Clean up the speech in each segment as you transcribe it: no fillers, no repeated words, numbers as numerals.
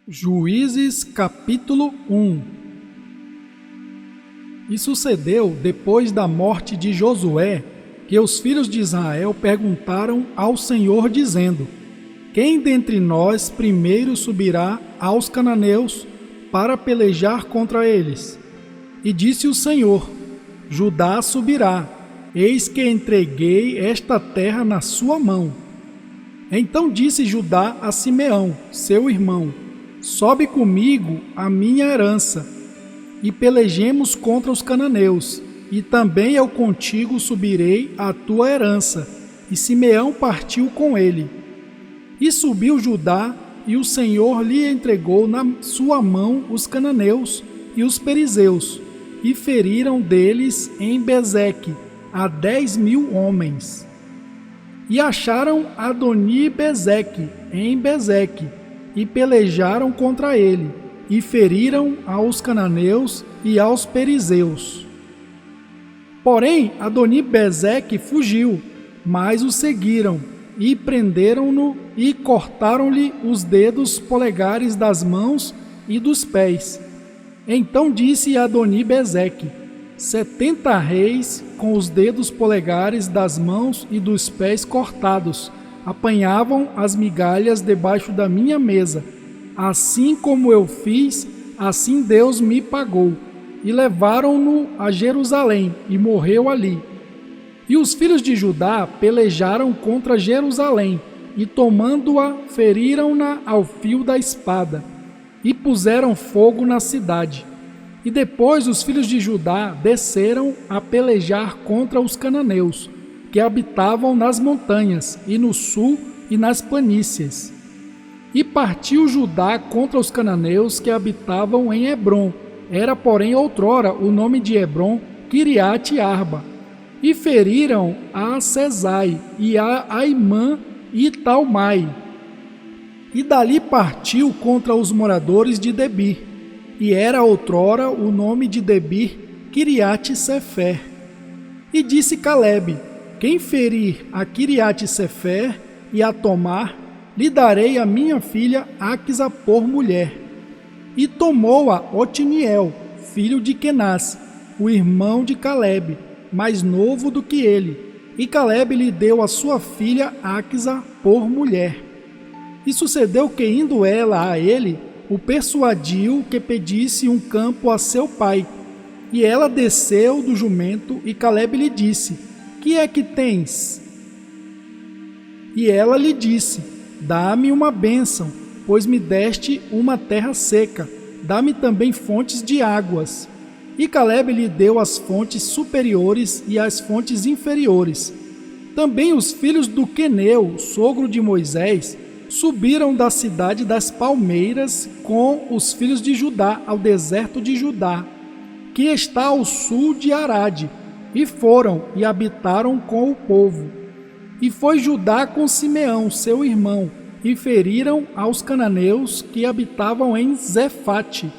Juízes capítulo 1. E sucedeu, depois da morte de Josué, que os filhos de Israel perguntaram ao Senhor, dizendo: Quem dentre nós primeiro subirá aos cananeus para pelejar contra eles? E disse o Senhor: Judá subirá, eis que entreguei esta terra na sua mão. Então disse Judá a Simeão, seu irmão: Sobe comigo a minha herança, e pelejemos contra os cananeus, e também eu contigo subirei a tua herança. E Simeão partiu com ele. E subiu Judá, e o Senhor lhe entregou na sua mão os cananeus e os perizeus, e feriram deles em Bezeque a 10.000 homens. E acharam Adoni-Bezeque em Bezeque, e pelejaram contra ele, e feriram aos cananeus e aos perizeus. Porém, Adoni-Bezeque fugiu, mas o seguiram, e prenderam-no, e cortaram-lhe os dedos polegares das mãos e dos pés. Então disse Adoni-Bezeque: 70 reis com os dedos polegares das mãos e dos pés cortados apanhavam as migalhas debaixo da minha mesa. Assim como eu fiz, assim Deus me pagou. E levaram-no a Jerusalém, e morreu ali. E os filhos de Judá pelejaram contra Jerusalém, e tomando-a, feriram-na ao fio da espada, e puseram fogo na cidade. E depois os filhos de Judá desceram a pelejar contra os cananeus, que habitavam nas montanhas, e no sul e nas planícies. E partiu Judá contra os cananeus que habitavam em Hebrom. Era, porém, outrora o nome de Hebrom, Quiriate-Arba. E feriram a Sesai, e a Aimã e Talmai. E dali partiu contra os moradores de Debir. E era outrora o nome de Debir, Quiriate-Sefer. E disse Calebe: Quem ferir a Quiriate-Sefer e a tomar, lhe darei a minha filha Áquisa por mulher. E tomou-a Otiniel, filho de Kenaz, o irmão de Calebe, mais novo do que ele. E Calebe lhe deu a sua filha Áquisa por mulher. E sucedeu que, indo ela a ele, o persuadiu que pedisse um campo a seu pai. E ela desceu do jumento, e Calebe lhe disse: Que é que tens? E ela lhe disse: Dá-me uma bênção, pois me deste uma terra seca. Dá-me também fontes de águas. E Calebe lhe deu as fontes superiores e as fontes inferiores. Também os filhos do Queneu, sogro de Moisés, subiram da cidade das palmeiras com os filhos de Judá ao deserto de Judá, que está ao sul de Arade, e foram e habitaram com o povo. E foi Judá com Simeão, seu irmão, e feriram aos cananeus que habitavam em Zefate,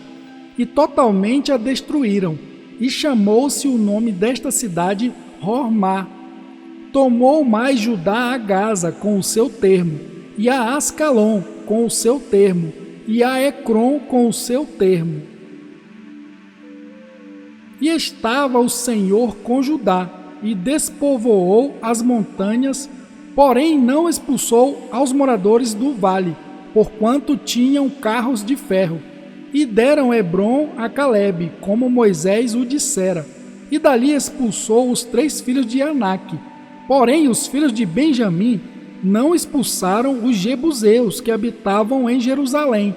e totalmente a destruíram, e chamou-se o nome desta cidade Hormá. Tomou mais Judá a Gaza com o seu termo, e a Ascalon com o seu termo, e a Ecrom com o seu termo. E estava o Senhor com Judá, e despovoou as montanhas, porém não expulsou aos moradores do vale, porquanto tinham carros de ferro. E deram Hebrom a Calebe, como Moisés o dissera, e dali expulsou os 3 filhos de Anak. Porém os filhos de Benjamim não expulsaram os jebuseus que habitavam em Jerusalém.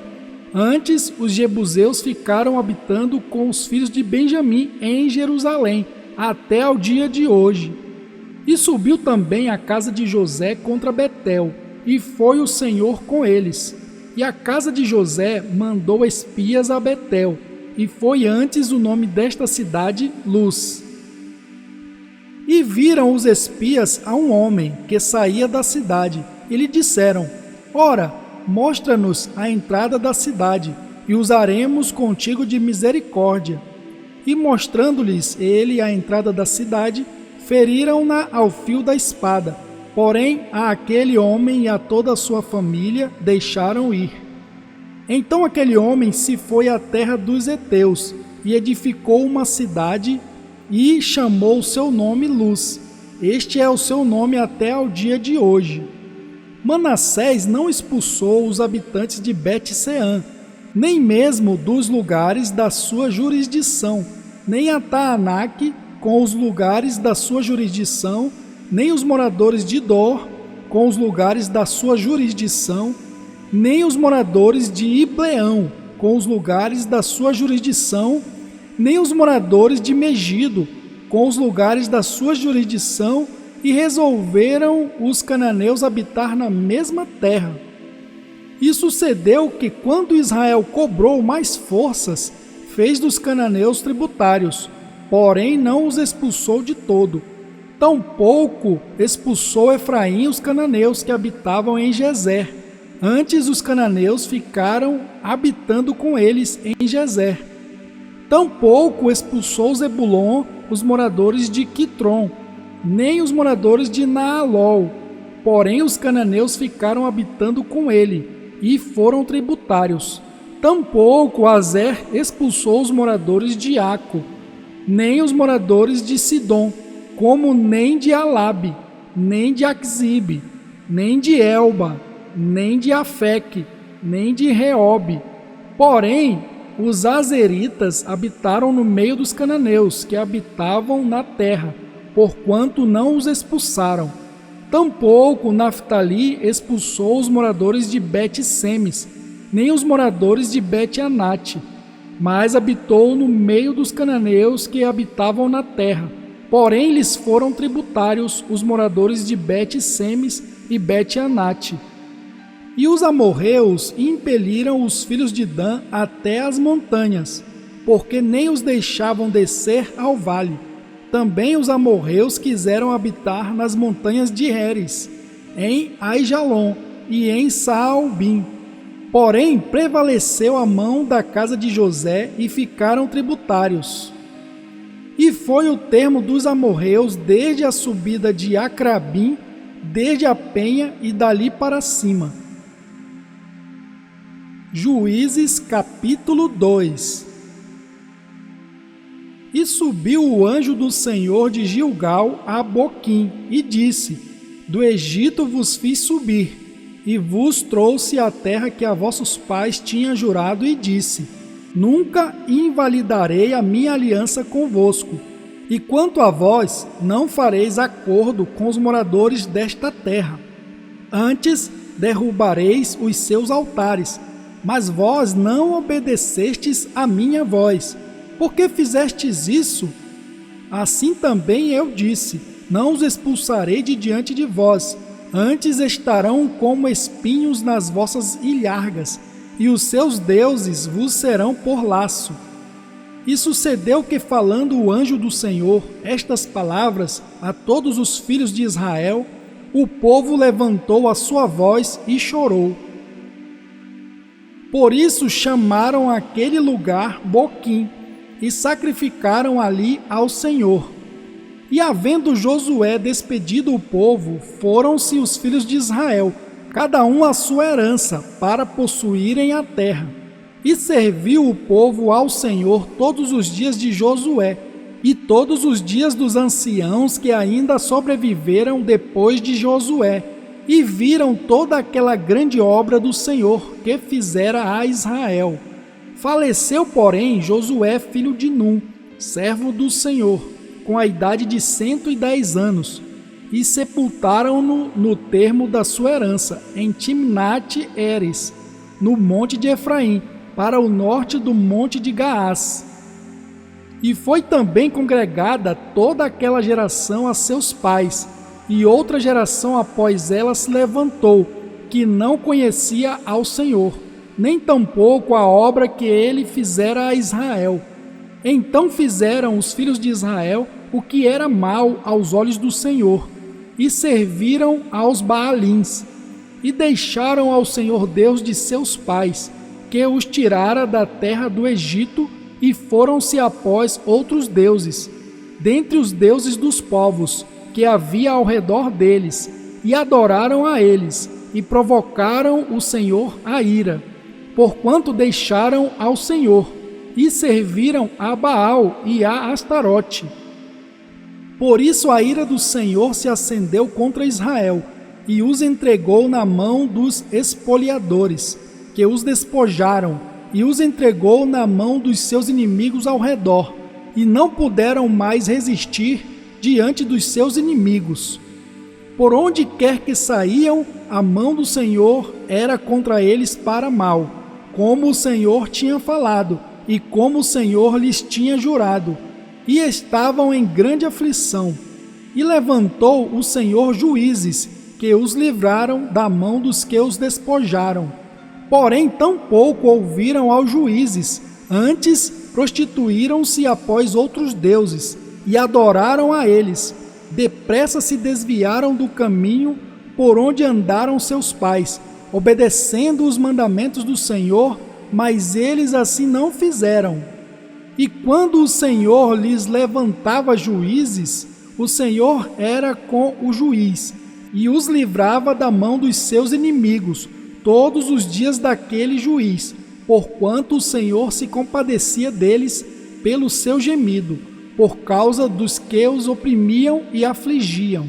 Antes, os jebuseus ficaram habitando com os filhos de Benjamim em Jerusalém, até ao dia de hoje. E subiu também a casa de José contra Betel, e foi o Senhor com eles. E a casa de José mandou espias a Betel, e foi antes o nome desta cidade Luz. E viram os espias a um homem que saía da cidade, e lhe disseram: Ora, mostra-nos a entrada da cidade, e usaremos contigo de misericórdia. E mostrando-lhes ele a entrada da cidade, feriram-na ao fio da espada. Porém, a aquele homem e a toda a sua família deixaram ir. Então aquele homem se foi à terra dos heteus e edificou uma cidade e chamou o seu nome Luz. Este é o seu nome até ao dia de hoje. Manassés não expulsou os habitantes de Bet-Seã, nem mesmo dos lugares da sua jurisdição, nem a Taanaque com os lugares da sua jurisdição, nem os moradores de Dor com os lugares da sua jurisdição, nem os moradores de Ibleão com os lugares da sua jurisdição, nem os moradores de Megido com os lugares da sua jurisdição, e resolveram os cananeus habitar na mesma terra. E sucedeu que, quando Israel cobrou mais forças, fez dos cananeus tributários, porém não os expulsou de todo. Tampouco expulsou Efraim os cananeus que habitavam em Gezer. Antes os cananeus ficaram habitando com eles em Gezer. Tampouco expulsou Zebulon os moradores de Quitron, nem os moradores de Naalol. Porém os cananeus ficaram habitando com ele e foram tributários. Tampouco Azer expulsou os moradores de Aco, nem os moradores de Sidom, como nem de Alabe, nem de Axibe, nem de Elba, nem de Afeque, nem de Reobe. Porém, os azeritas habitaram no meio dos cananeus que habitavam na terra, porquanto não os expulsaram. Tampouco Naftali expulsou os moradores de Bet-Semes, nem os moradores de Bet-Anate, mas habitou no meio dos cananeus que habitavam na terra. Porém lhes foram tributários os moradores de Bet-Semes e Bet-Anate. E os amorreus impeliram os filhos de Dan até as montanhas, porque nem os deixavam descer ao vale. Também os amorreus quiseram habitar nas montanhas de Heres, em Aijalon e em Saalbim. Porém prevaleceu a mão da casa de José e ficaram tributários. E foi o termo dos amorreus desde a subida de Acrabim, desde a penha e dali para cima. Juízes capítulo 2. E subiu o anjo do Senhor de Gilgal a Boquim, e disse: Do Egito vos fiz subir, e vos trouxe a terra que a vossos pais tinha jurado, e disse: Nunca invalidarei a minha aliança convosco. E quanto a vós, não fareis acordo com os moradores desta terra. Antes derrubareis os seus altares, mas vós não obedecestes à minha voz. Por que fizestes isso? Assim também eu disse: não os expulsarei de diante de vós, antes estarão como espinhos nas vossas ilhargas, e os seus deuses vos serão por laço. E sucedeu que, falando o anjo do Senhor estas palavras a todos os filhos de Israel, o povo levantou a sua voz e chorou. Por isso chamaram aquele lugar Boquim, e sacrificaram ali ao Senhor. E havendo Josué despedido o povo, foram-se os filhos de Israel, cada um a sua herança, para possuírem a terra. E serviu o povo ao Senhor todos os dias de Josué, e todos os dias dos anciãos que ainda sobreviveram depois de Josué, e viram toda aquela grande obra do Senhor que fizera a Israel. Faleceu, porém, Josué, filho de Num, servo do Senhor, com a idade de 110 anos, e sepultaram-no no termo da sua herança, em Timnate-Heres, no monte de Efraim, para o norte do monte de Gaás. E foi também congregada toda aquela geração a seus pais, e outra geração após ela se levantou, que não conhecia ao Senhor, nem tampouco a obra que ele fizera a Israel. Então fizeram os filhos de Israel o que era mal aos olhos do Senhor, e serviram aos Baalins, e deixaram ao Senhor Deus de seus pais, que os tirara da terra do Egito, e foram-se após outros deuses, dentre os deuses dos povos, que havia ao redor deles, e adoraram a eles, e provocaram o Senhor a ira. porquanto deixaram ao Senhor e serviram a Baal e a Astarote. Por isso a ira do Senhor se acendeu contra Israel e os entregou na mão dos espoliadores, que os despojaram, e os entregou na mão dos seus inimigos ao redor, e não puderam mais resistir diante dos seus inimigos. Por onde quer que saíam, a mão do Senhor era contra eles para mal, como o Senhor tinha falado, e como o Senhor lhes tinha jurado, e estavam em grande aflição. E levantou o Senhor juízes, que os livraram da mão dos que os despojaram. Porém, tampouco ouviram aos juízes, antes prostituíram-se após outros deuses, e adoraram a eles. Depressa se desviaram do caminho por onde andaram seus pais, obedecendo os mandamentos do Senhor, mas eles assim não fizeram. E quando o Senhor lhes levantava juízes, o Senhor era com o juiz, e os livrava da mão dos seus inimigos, todos os dias daquele juiz, porquanto o Senhor se compadecia deles pelo seu gemido, por causa dos que os oprimiam e afligiam.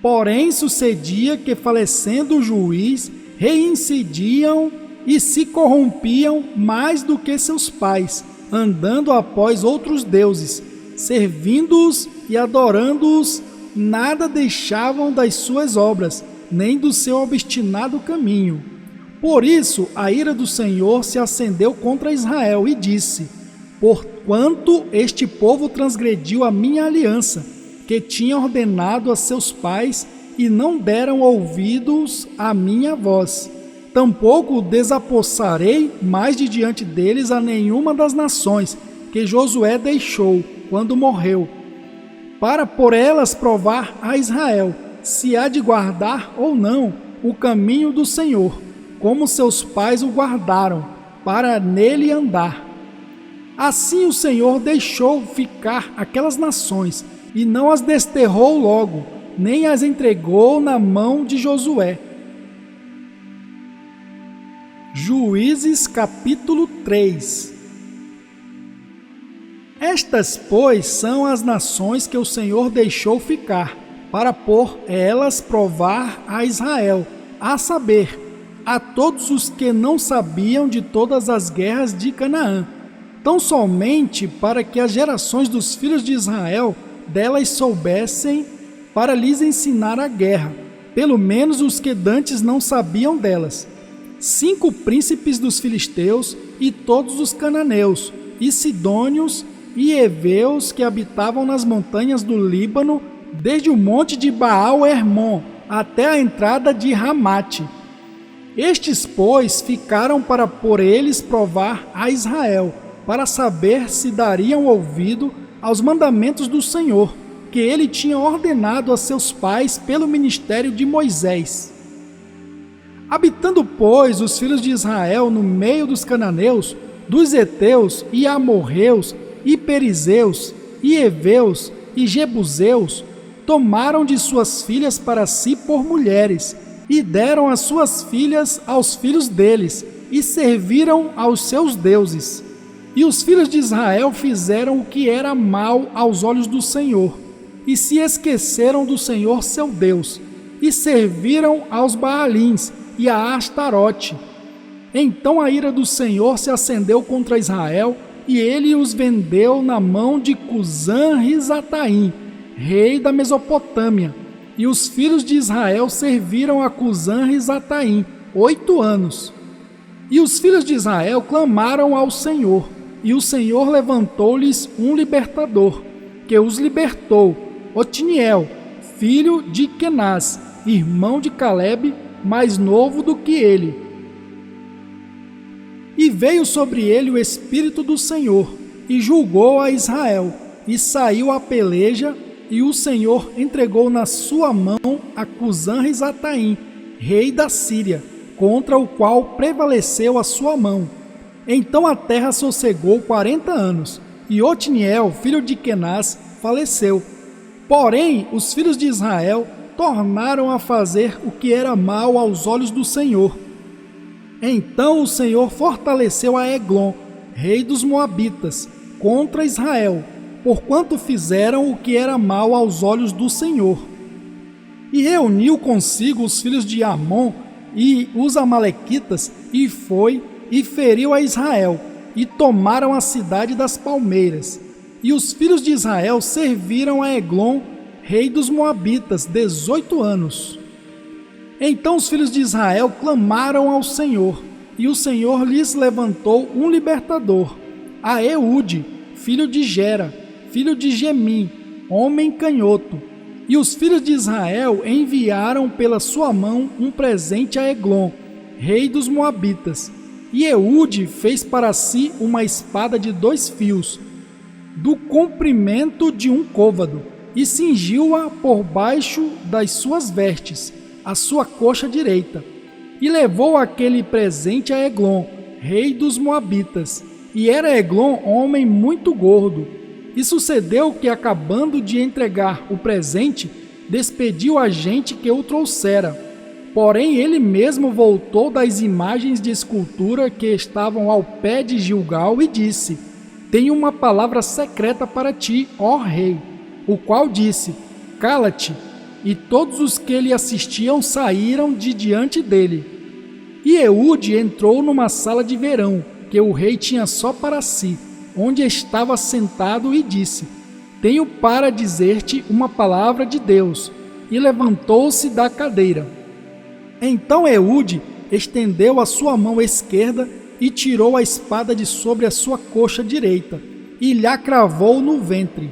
Porém sucedia que, falecendo o juiz, reincidiam e se corrompiam mais do que seus pais, andando após outros deuses, servindo-os e adorando-os, nada deixavam das suas obras, nem do seu obstinado caminho. Por isso a ira do Senhor se acendeu contra Israel e disse: porquanto este povo transgrediu a minha aliança, que tinha ordenado a seus pais, e não deram ouvidos à minha voz. Tampouco desapossarei mais de diante deles a nenhuma das nações que Josué deixou quando morreu, para por elas provar a Israel se há de guardar ou não o caminho do Senhor, como seus pais o guardaram, para nele andar. Assim o Senhor deixou ficar aquelas nações, e não as desterrou logo, nem as entregou na mão de Josué. Juízes capítulo 3. Estas, pois, são as nações que o Senhor deixou ficar, para por elas provar a Israel, a saber, a todos os que não sabiam de todas as guerras de Canaã, tão somente para que as gerações dos filhos de Israel delas soubessem, para lhes ensinar a guerra, pelo menos os que dantes não sabiam delas. 5 príncipes dos filisteus e todos os cananeus, e sidônios e heveus que habitavam nas montanhas do Líbano, desde o monte de Baal-Hermon até a entrada de Ramate. Estes, pois, ficaram para por eles provar a Israel, para saber se dariam ouvido aos mandamentos do Senhor, que ele tinha ordenado a seus pais pelo ministério de Moisés. Habitando, pois, os filhos de Israel no meio dos cananeus, dos heteus e amorreus, e perizeus, e heveus, e jebuseus, tomaram de suas filhas para si por mulheres, e deram as suas filhas aos filhos deles, e serviram aos seus deuses. E os filhos de Israel fizeram o que era mal aos olhos do Senhor, e se esqueceram do Senhor seu Deus, e serviram aos Baalins e a Astarote. Então a ira do Senhor se acendeu contra Israel, e ele os vendeu na mão de Cusã-Risataim, rei da Mesopotâmia. E os filhos de Israel serviram a Cusã-Risataim 8 anos. E os filhos de Israel clamaram ao Senhor, e o Senhor levantou-lhes um libertador, que os libertou, Otiniel, filho de Kenaz, irmão de Calebe, mais novo do que ele. E veio sobre ele o Espírito do Senhor, e julgou a Israel, e saiu a peleja, e o Senhor entregou na sua mão a Cusã-Risataim, rei da Síria, contra o qual prevaleceu a sua mão. Então a terra sossegou 40 anos, e Otiniel, filho de Kenaz, faleceu. Porém, os filhos de Israel tornaram a fazer o que era mal aos olhos do Senhor. Então o Senhor fortaleceu a Eglon, rei dos Moabitas, contra Israel, porquanto fizeram o que era mal aos olhos do Senhor. E reuniu consigo os filhos de Amon e os amalequitas, e foi e feriu a Israel, e tomaram a cidade das palmeiras. E os filhos de Israel serviram a Eglon, rei dos Moabitas, 18 anos. Então os filhos de Israel clamaram ao Senhor, e o Senhor lhes levantou um libertador, a Eude, filho de Gera, filho de Gemim, homem canhoto. E os filhos de Israel enviaram pela sua mão um presente a Eglon, rei dos Moabitas. E Eude fez para si uma espada de 2 fios, do comprimento de 1 côvado, e cingiu-a por baixo das suas vestes, a sua coxa direita. E levou aquele presente a Eglon, rei dos Moabitas. E era Eglon homem muito gordo. E sucedeu que, acabando de entregar o presente, despediu a gente que o trouxera. Porém, ele mesmo voltou das imagens de escultura que estavam ao pé de Gilgal e disse: Tenho uma palavra secreta para ti, ó rei. O qual disse: Cala-te. E todos os que lhe assistiam saíram de diante dele. E Eude entrou numa sala de verão, que o rei tinha só para si, onde estava sentado, e disse: Tenho para dizer-te uma palavra de Deus. E levantou-se da cadeira. Então Eude estendeu a sua mão esquerda e tirou a espada de sobre a sua coxa direita, e lhe cravou no ventre,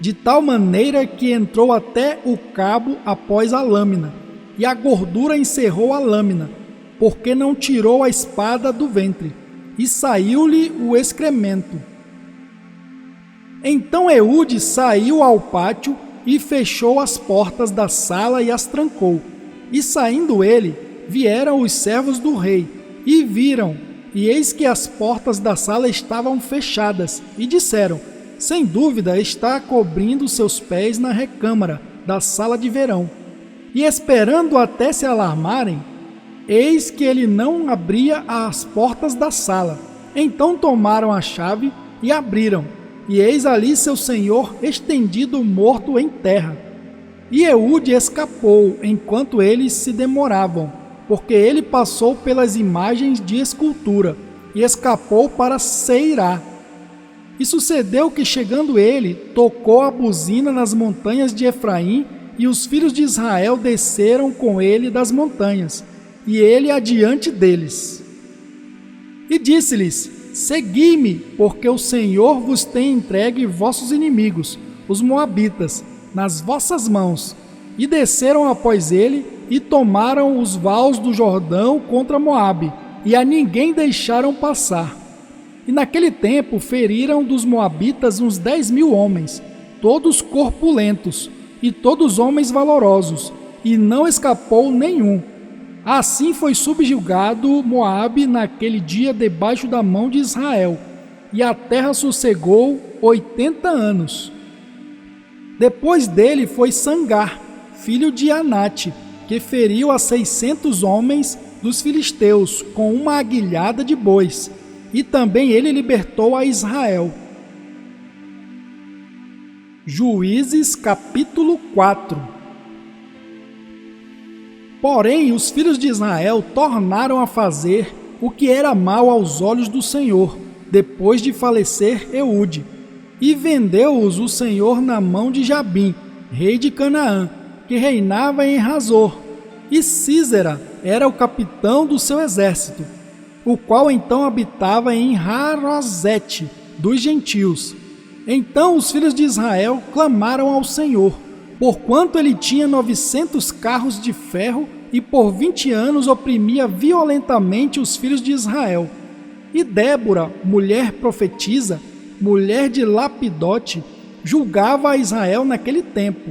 de tal maneira que entrou até o cabo após a lâmina, e a gordura encerrou a lâmina, porque não tirou a espada do ventre, e saiu-lhe o excremento. Então Eude saiu ao pátio e fechou as portas da sala e as trancou. E saindo ele, vieram os servos do rei, e viram, e eis que as portas da sala estavam fechadas, e disseram: Sem dúvida está cobrindo seus pés na recâmara da sala de verão. E esperando até se alarmarem, eis que ele não abria as portas da sala. Então tomaram a chave e abriram, e eis ali seu senhor estendido morto em terra. E Eude escapou enquanto eles se demoravam, porque ele passou pelas imagens de escultura, e escapou para Seirá. E sucedeu que, chegando ele, tocou a buzina nas montanhas de Efraim, e os filhos de Israel desceram com ele das montanhas, e ele adiante deles. E disse-lhes: Segui-me, porque o Senhor vos tem entregue vossos inimigos, os moabitas, nas vossas mãos. E desceram após ele, e tomaram os vales do Jordão contra Moabe, e a ninguém deixaram passar. E naquele tempo feriram dos moabitas uns 10.000 homens, todos corpulentos, e todos homens valorosos, e não escapou nenhum. Assim foi subjugado Moabe naquele dia debaixo da mão de Israel, e a terra sossegou 80 anos. Depois dele foi Sangar, filho de Anate, que feriu a 600 homens dos filisteus com uma aguilhada de bois, e também ele libertou a Israel. Juízes capítulo 4. Porém, os filhos de Israel tornaram a fazer o que era mal aos olhos do Senhor, depois de falecer Eude. E vendeu-os o Senhor na mão de Jabim, rei de Canaã, que reinava em Razor. E Sísera era o capitão do seu exército, o qual então habitava em Harosete dos gentios. Então os filhos de Israel clamaram ao Senhor, porquanto ele tinha 900 carros de ferro, e por 20 anos oprimia violentamente os filhos de Israel. E Débora, mulher profetisa, mulher de Lapidote, julgava a Israel naquele tempo.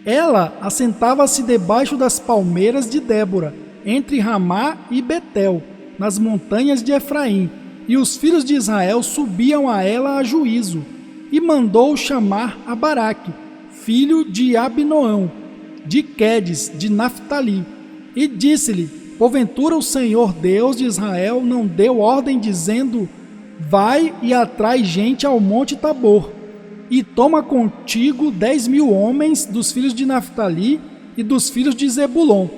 Ela assentava-se debaixo das palmeiras de Débora, entre Ramá e Betel, nas montanhas de Efraim, e os filhos de Israel subiam a ela a juízo, e mandou chamar a Baraque, filho de Abinoão, de Quedes, de Naftali, e disse-lhe: porventura o Senhor Deus de Israel não deu ordem dizendo: vai e atrai gente ao monte Tabor, e toma contigo 10.000 homens dos filhos de Naftali e dos filhos de Zebulon,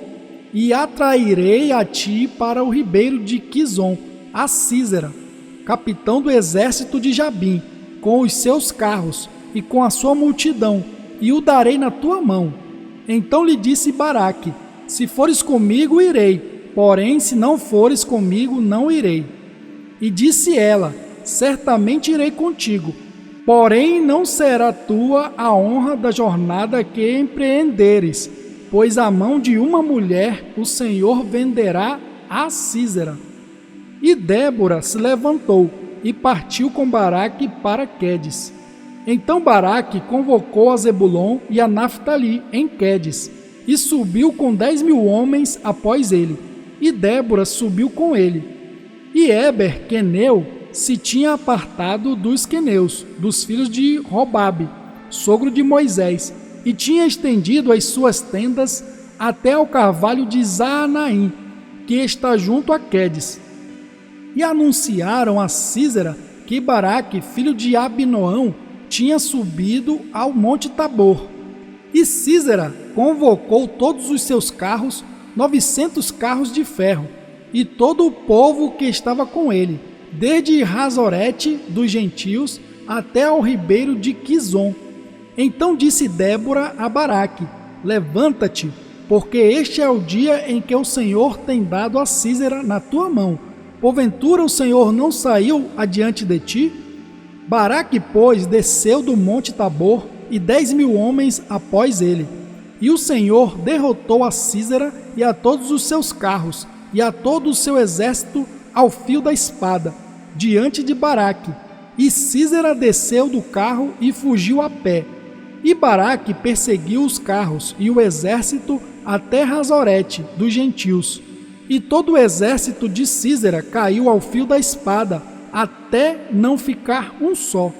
e atrairei a ti para o ribeiro de Quizon, a Sísera, capitão do exército de Jabim, com os seus carros e com a sua multidão, e o darei na tua mão. Então lhe disse Baraque: se fores comigo, irei, porém, se não fores comigo, não irei. E disse ela: certamente irei contigo, porém não será tua a honra da jornada que empreenderes, pois a mão de uma mulher o Senhor venderá a Sísera. E Débora se levantou e partiu com Baraque para Quedes. Então Baraque convocou a Zebulon e a Naftali em Quedes, e subiu com 10.000 homens após ele, e Débora subiu com ele. E Éber, queneu, se tinha apartado dos queneus, dos filhos de Robabe, sogro de Moisés, e tinha estendido as suas tendas até ao carvalho de Zaanaim, que está junto a Quedes. E anunciaram a Sísera que Baraque, filho de Abinoão, tinha subido ao monte Tabor. E Sísera convocou todos os seus carros, 900 carros de ferro, e todo o povo que estava com ele, desde Razorete dos gentios até ao ribeiro de Quizon. Então disse Débora a Baraque: levanta-te, porque este é o dia em que o Senhor tem dado a Sísera na tua mão. Porventura o Senhor não saiu adiante de ti? Baraque, pois, desceu do monte Tabor, e 10.000 homens após ele. E o Senhor derrotou a Sísera e a todos os seus carros, e a todo o seu exército ao fio da espada, diante de Baraque. E Sísera desceu do carro e fugiu a pé. E Baraque perseguiu os carros e o exército até Razorete dos gentios. E todo o exército de Sísera caiu ao fio da espada, até não ficar um só.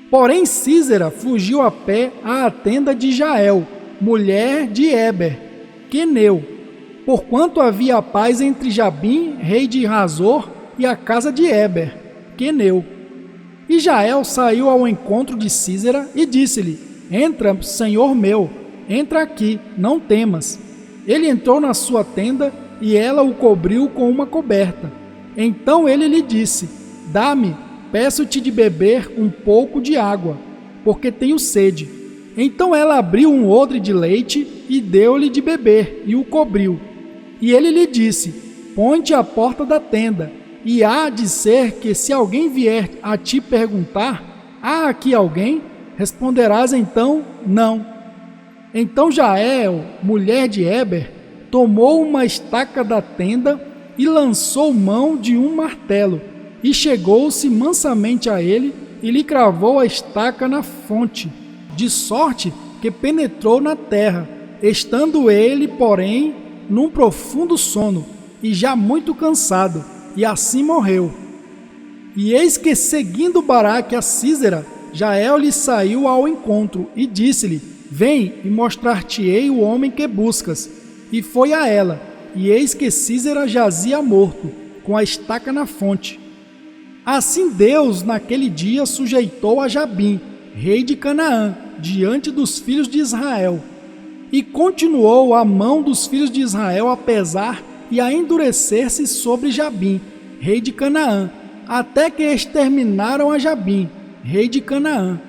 Porém Sísera fugiu a pé à tenda de Jael, mulher de Éber, queneu, porquanto havia paz entre Jabim, rei de Razor, e a casa de Éber, queneu. E Jael saiu ao encontro de Sísera e disse-lhe: entra, senhor meu, entra aqui, não temas. Ele entrou na sua tenda e ela o cobriu com uma coberta. Então ele lhe disse: dá-me, peço-te de beber um pouco de água, porque tenho sede. Então ela abriu um odre de leite e deu-lhe de beber, e o cobriu. E ele lhe disse: põe-te à porta da tenda, e há de ser que se alguém vier a te perguntar: há aqui alguém? Responderás então: não. Então Jael, mulher de Éber, tomou uma estaca da tenda e lançou mão de um martelo, e chegou-se mansamente a ele e lhe cravou a estaca na fonte, de sorte que penetrou na terra, estando ele, porém, num profundo sono, e já muito cansado, e assim morreu. E eis que, seguindo Baraque a Sísera, Jael lhe saiu ao encontro e disse-lhe: vem e mostrar-te-ei o homem que buscas. E foi a ela, e eis que Sísera jazia morto, com a estaca na fonte. Assim Deus naquele dia sujeitou a Jabim, rei de Canaã, diante dos filhos de Israel. E continuou a mão dos filhos de Israel a pesar e a endurecer-se sobre Jabim, rei de Canaã, até que exterminaram a Jabim, rei de Canaã.